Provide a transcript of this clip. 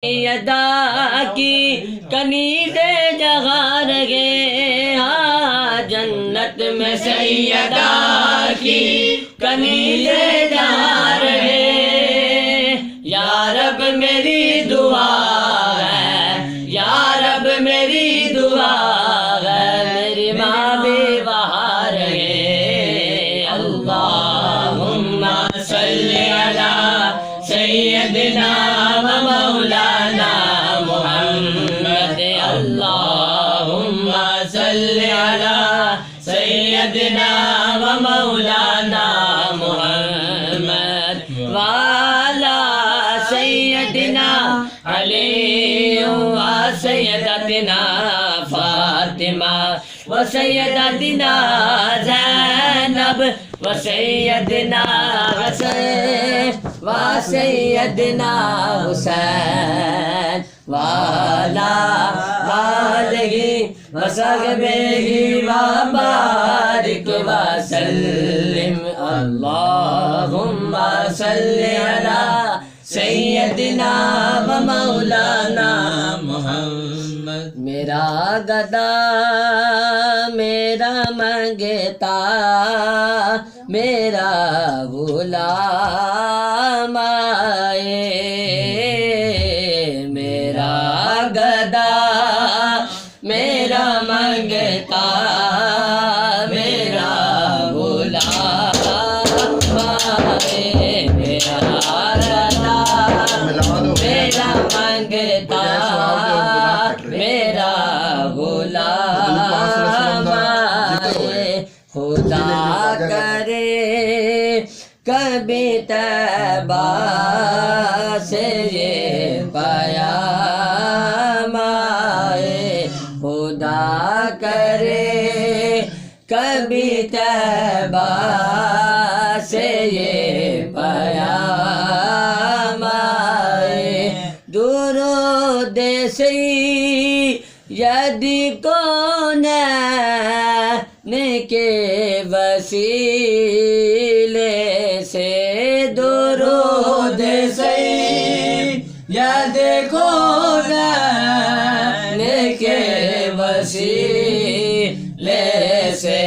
अदा की कनीज़े जगा रहे हाँ जन्नत में सैयदा की कनीज़े जगा रहे। या रब मेरी दुआ है, या रब मेरी दुआ है, मेरी माँ भी वहाँ रहे। अल्लाहुम्मा सल्ली अला सैयदना व मौलाना मुहम्मद। अल्लाहुम्मा सल्ली अला सैयदना व मौलाना मुहम्मद वाला सैयदना अली व सैयदतना फातिमा व सैयदना ज़ैनब व सैयदना हसन व सैयदना हुसैन वाला वालही व सहबिही व बारिक व सल्लिम। अल्लाहुम्मा सल्ली अला सैयदना व मौलाना मुहम्मद। मेरा गदा मेरा मंगता मेरा गुलाम आए। मेरा गदा मेरा मंगता मेरा गुलाम आए। मेरा गदा मेरा मंगता मेरा गुलाम आए। खुदा करे कभी तैबा से ये पयाम आए। खुदा करे कभी तैबा से ये पयाम आए। दुरूद से यदि कौन के वसीले से दुरूद से यदि कौन के वसीले से